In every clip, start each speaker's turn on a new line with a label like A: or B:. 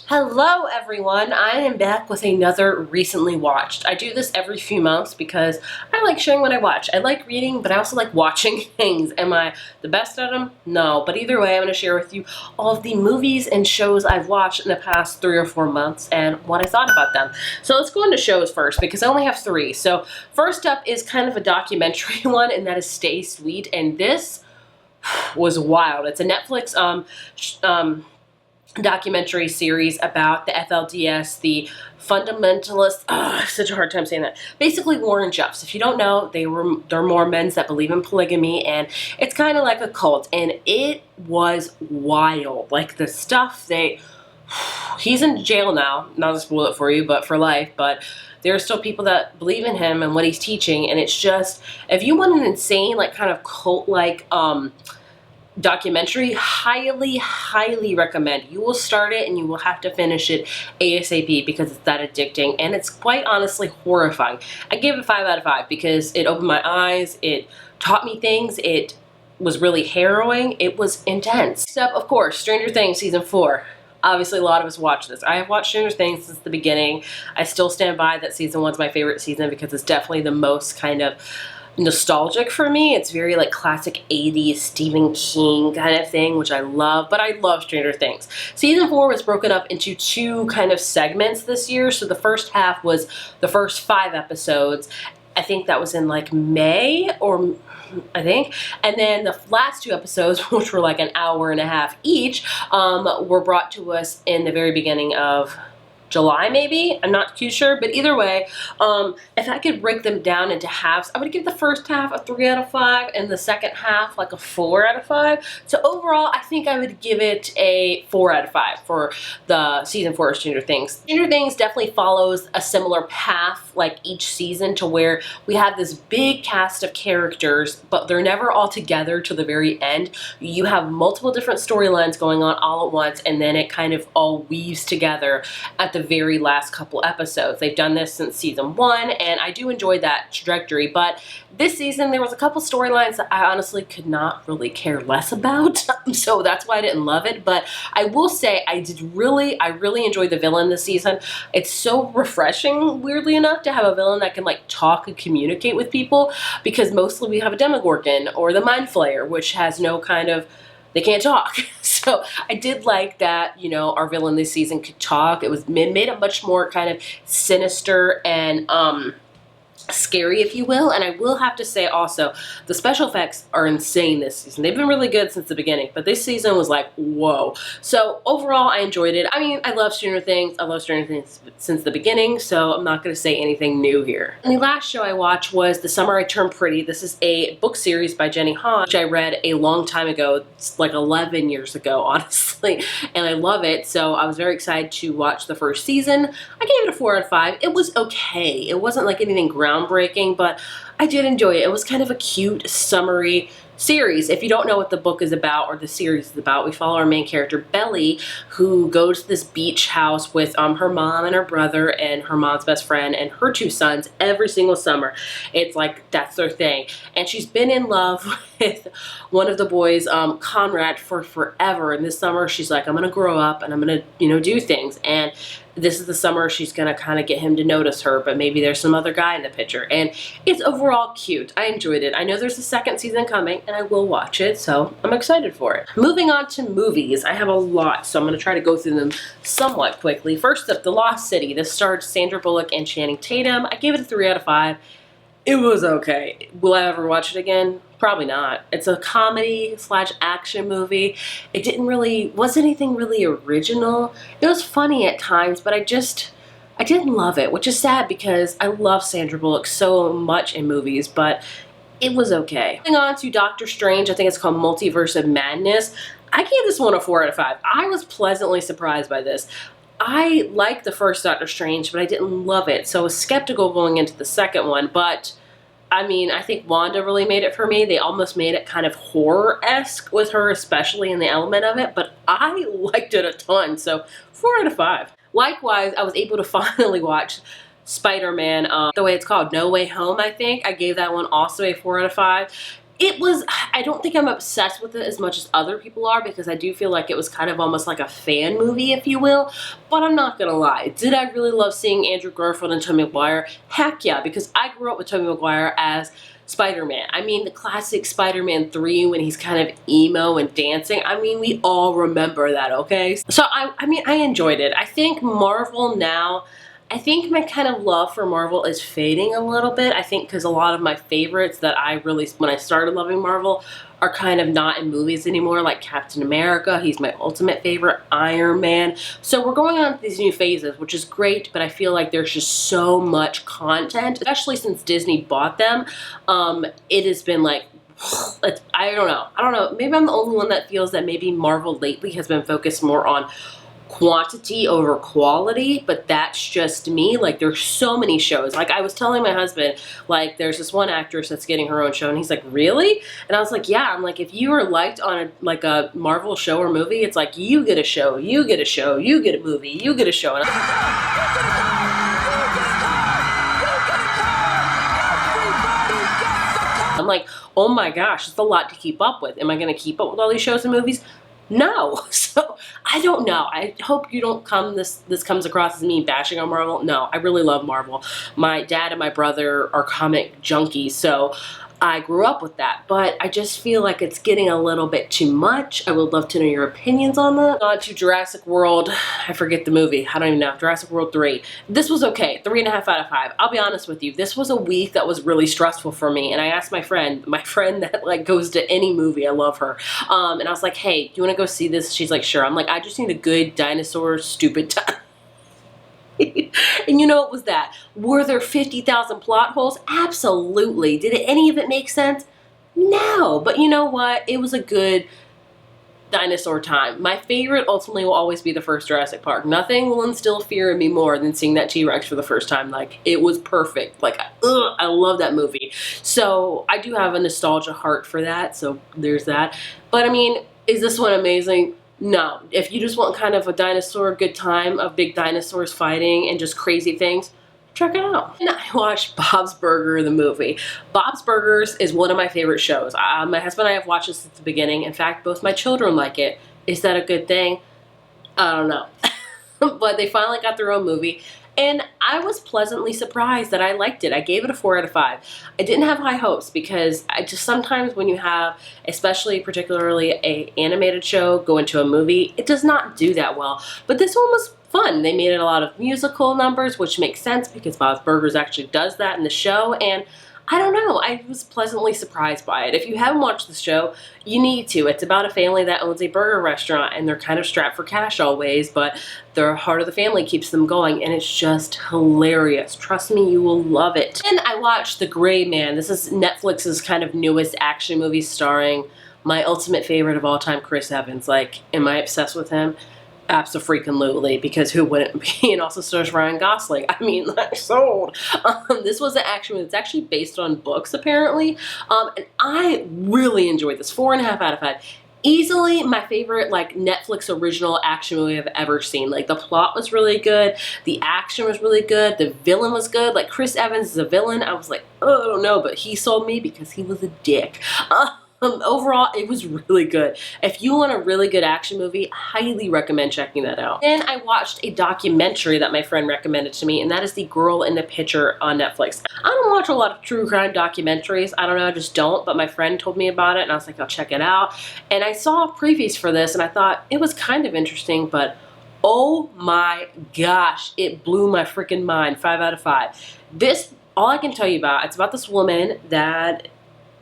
A: Hello everyone, I am back with another recently watched. I do this every few months because I like sharing what I watch. I like reading, but I also like watching things. Am I the best at them? No, but either way I'm going to share with you all of the movies and shows I've watched in the past 3 or 4 months and what I thought about them. So let's go into shows first because I only have 3. So first up is kind of a documentary one, and that is Stay Sweet, and this was wild. It's a Netflix documentary series about the FLDS, the fundamentalist. Such a hard time saying that. Basically, Warren Jeffs. If you don't know, they're Mormons that believe in polygamy, and it's kind of like a cult. And it was wild. Like the stuff he's in jail now. Not to spoil it for you, but for life. But there are still people that believe in him and what he's teaching, and it's just, if you want an insane, like kind of cult-like documentary, highly recommend. You will start it and you will have to finish it ASAP because it's that addicting, and it's quite honestly horrifying. I gave it 5 out of 5 because it opened my eyes, it taught me things, it was really harrowing, it was intense. Next up, of course, Stranger Things season 4. Obviously, a lot of us watch this. I have watched Stranger Things since the beginning. I still stand by that season 1's my favorite season because it's definitely the most kind of nostalgic for me. It's very like classic 80s Stephen King kind of thing, which I love, but I love Stranger Things. Season 4 was broken up into 2 kind of segments this year. So the first half was the first 5 episodes. I think that was in like May, or I think. And then the last 2 episodes, which were like an hour and a half each, were brought to us in the very beginning of July, maybe? I'm not too sure, but either way, if I could break them down into halves, I would give the first half a 3 out of 5 and the second half like a 4 out of 5. So overall, I think I would give it a 4 out of 5 for the season 4 of Stranger Things. Stranger Things definitely follows a similar path like each season, to where we have this big cast of characters, but they're never all together to the very end. You have multiple different storylines going on all at once, and then it kind of all weaves together at the very last couple episodes. They've done this since season 1, and I do enjoy that trajectory, but this season there was a couple storylines that I honestly could not really care less about, so that's why I didn't love it. But I will say I really enjoyed the villain this season. It's so refreshing, weirdly enough, to have a villain that can like talk and communicate with people, because mostly we have a Demogorgon or the Mind Flayer, which has no kind of, they can't talk. So I did like that, you know, our villain this season could talk. It made it much more kind of sinister and scary, if you will. And I will have to say also, the special effects are insane this season. They've been really good since the beginning, but this season was like, whoa. So overall, I enjoyed it. I mean, I love Stranger Things. I love Stranger Things since the beginning, so I'm not going to say anything new here. And the last show I watched was The Summer I Turned Pretty. This is a book series by Jenny Han, which I read a long time ago, like 11 years ago, honestly, and I love it. So I was very excited to watch the first season. I gave it a 4 out of 5. It was okay. It wasn't like anything groundbreaking, but I did enjoy it. It was kind of a cute, summery series. If you don't know what the book is about or the series is about, we follow our main character, Belly, who goes to this beach house with her mom and her brother and her mom's best friend and her 2 sons every single summer. It's like, that's their thing. And she's been in love with one of the boys, Conrad, for forever. And this summer, she's like, I'm going to grow up and I'm going to, you know, do things. And this is the summer she's going to kind of get him to notice her, but maybe there's some other guy in the picture. And it's overall cute. I enjoyed it. I know there's a second season coming, and I will watch it, so I'm excited for it. Moving on to movies, I have a lot, so I'm going to try to go through them somewhat quickly. First up, The Lost City. This starred Sandra Bullock and Channing Tatum. I gave it a 3 out of 5. It was okay. Will I ever watch it again? Probably not. It's a comedy / action movie. It wasn't anything really original. It was funny at times, but I didn't love it, which is sad because I love Sandra Bullock so much in movies, but it was okay. Moving on to Doctor Strange, I think it's called Multiverse of Madness. I gave this one a 4 out of 5. I was pleasantly surprised by this. I liked the first Doctor Strange, but I didn't love it, so I was skeptical going into the second one, but I mean, I think Wanda really made it for me. They almost made it kind of horror-esque with her, especially in the element of it, but I liked it a ton, so 4 out of 5. Likewise, I was able to finally watch Spider-Man, the way it's called, No Way Home, I think. I gave that one also a 4 out of 5. It was, I don't think I'm obsessed with it as much as other people are, because I do feel like it was kind of almost like a fan movie, if you will. But I'm not gonna lie. Did I really love seeing Andrew Garfield and Tobey Maguire? Heck yeah, because I grew up with Tobey Maguire as Spider-Man. I mean, the classic Spider-Man 3 when he's kind of emo and dancing. I mean, we all remember that, okay? So I mean, I enjoyed it. I think Marvel now, I think my kind of love for Marvel is fading a little bit. I think because a lot of my favorites that I really, when I started loving Marvel, are kind of not in movies anymore, like Captain America. He's my ultimate favorite. Iron Man. So we're going on these new phases, which is great, but I feel like there's just so much content, especially since Disney bought them. It has been like, I don't know. Maybe I'm the only one that feels that maybe Marvel lately has been focused more on quantity over quality, but that's just me. Like, there's so many shows. Like, I was telling my husband, like, there's this one actress that's getting her own show, and he's like, really? And I was like, yeah. I'm like, if you are liked on a Marvel show or movie, it's like, you get a show, you get a show, you get a movie, you get a show. And I'm like, oh my gosh, it's a lot to keep up with. Am I going to keep up with all these shows and movies? No. So I don't know. I hope you don't this comes across as me bashing on Marvel. No, I really love Marvel. My dad and my brother are comic junkies, so I grew up with that, but I just feel like it's getting a little bit too much. I would love to know your opinions on that. On to Jurassic World. I forget the movie. I don't even know. Jurassic World 3. This was okay. 3.5 out of 5. I'll be honest with you. This was a week that was really stressful for me, and I asked my friend that like goes to any movie. I love her. And I was like, hey, do you want to go see this? She's like, sure. I'm like, I just need a good dinosaur stupid time. And you know what was that? Were there 50,000 plot holes? Absolutely. Did any of it make sense? No. But you know what? It was a good dinosaur time. My favorite ultimately will always be the first Jurassic Park. Nothing will instill fear in me more than seeing that T-Rex for the first time. Like, it was perfect. Like, I love that movie. So I do have a nostalgia heart for that. So there's that. But I mean, is this one amazing? No. If you just want kind of a dinosaur good time of big dinosaurs fighting and just crazy things, check it out. And I watched Bob's Burger, the movie. Bob's Burgers is one of my favorite shows. My husband and I have watched this since the beginning. In fact, both my children like it. Is that a good thing? I don't know. But they finally got their own movie. And I was pleasantly surprised that I liked it. I gave it a 4 out of 5. I didn't have high hopes because I just sometimes when you have, especially particularly a animated show go into a movie, it does not do that well. But this one was fun. They made it a lot of musical numbers, which makes sense because Bob's Burgers actually does that in the show. And I don't know, I was pleasantly surprised by it. If you haven't watched the show, you need to. It's about a family that owns a burger restaurant and they're kind of strapped for cash always, but the heart of the family keeps them going, and it's just hilarious. Trust me, you will love it. And I watched The Gray Man. This is Netflix's kind of newest action movie starring my ultimate favorite of all time, Chris Evans. Like, am I obsessed with him? Abso-freaking-lutely, because who wouldn't be? And also stars Ryan Gosling. I mean, like, sold. This was an action movie. It's actually based on books, apparently. And I really enjoyed this. 4.5 out of 5. Easily my favorite, like, Netflix original action movie I've ever seen. Like, the plot was really good. The action was really good. The villain was good. Like, Chris Evans is a villain. I was like, oh, I don't know, but he sold me because he was a dick. Overall, it was really good. If you want a really good action movie, I highly recommend checking that out. Then I watched a documentary that my friend recommended to me, and that is The Girl in the Picture on Netflix. I don't watch a lot of true crime documentaries. I don't know, I just don't, but my friend told me about it, and I was like, I'll check it out. And I saw previews for this, and I thought it was kind of interesting, but oh my gosh, it blew my freaking mind. 5 out of 5. This, all I can tell you about, it's about this woman that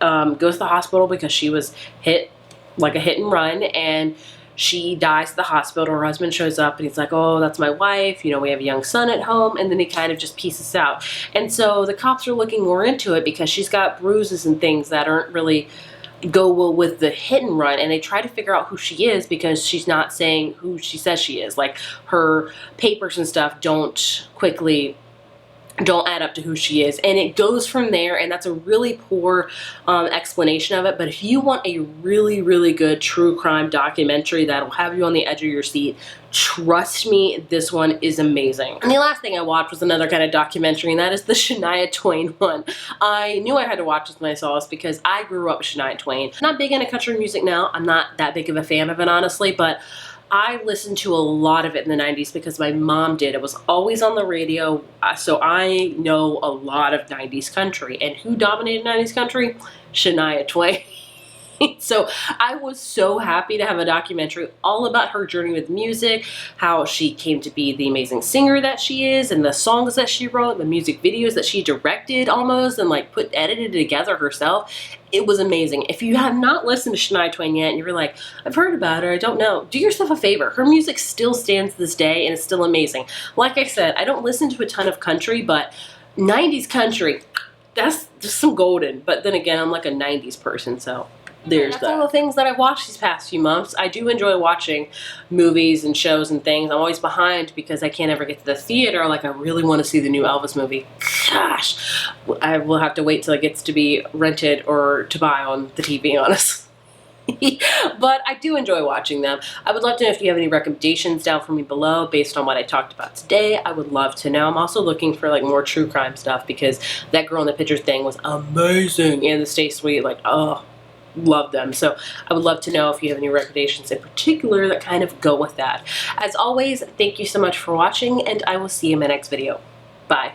A: goes to the hospital because she was hit, like a hit and run, and she dies at the hospital. Her husband shows up and he's like, oh, that's my wife, you know, we have a young son at home, and then he kind of just pieces out. And so the cops are looking more into it because she's got bruises and things that aren't really go well with the hit and run, and they try to figure out who she is because she's not saying who she says she is. Like, her papers and stuff don't quickly don't add up to who she is. And it goes from there, and that's a really poor explanation of it. But if you want a really, really good true crime documentary that'll have you on the edge of your seat, trust me, this one is amazing. And the last thing I watched was another kind of documentary, and that is the Shania Twain one. I knew I had to watch this when I saw this because I grew up with Shania Twain. I'm not big into country music now. I'm not that big of a fan of it, honestly, but I listened to a lot of it in the 90s because my mom did. It was always on the radio, so I know a lot of 90s country. And who dominated 90s country? Shania Twain. So I was so happy to have a documentary all about her journey with music, how she came to be the amazing singer that she is, and the songs that she wrote, the music videos that she directed almost, and like edited together herself. It was amazing. If you have not listened to Shania Twain yet and you're like, I've heard about her, I don't know, do yourself a favor. Her music still stands to this day and it's still amazing. Like I said, I don't listen to a ton of country, but 90s country, that's just some golden. But then again, I'm like a 90s person, so there's that. That's all the things that I've watched these past few months. I do enjoy watching movies and shows and things. I'm always behind because I can't ever get to the theater. Like, I really want to see the new Elvis movie. Gosh, I will have to wait till it gets to be rented or to buy on the TV, honestly. But I do enjoy watching them. I would love to know if you have any recommendations down for me below based on what I talked about today. I would love to know. I'm also looking for like more true crime stuff because that Girl in the Picture thing was amazing. And the Stay Sweet, like, oh, love them. So I would love to know if you have any recommendations in particular that kind of go with that. As always, thank you so much for watching, and I will see you in my next video. Bye.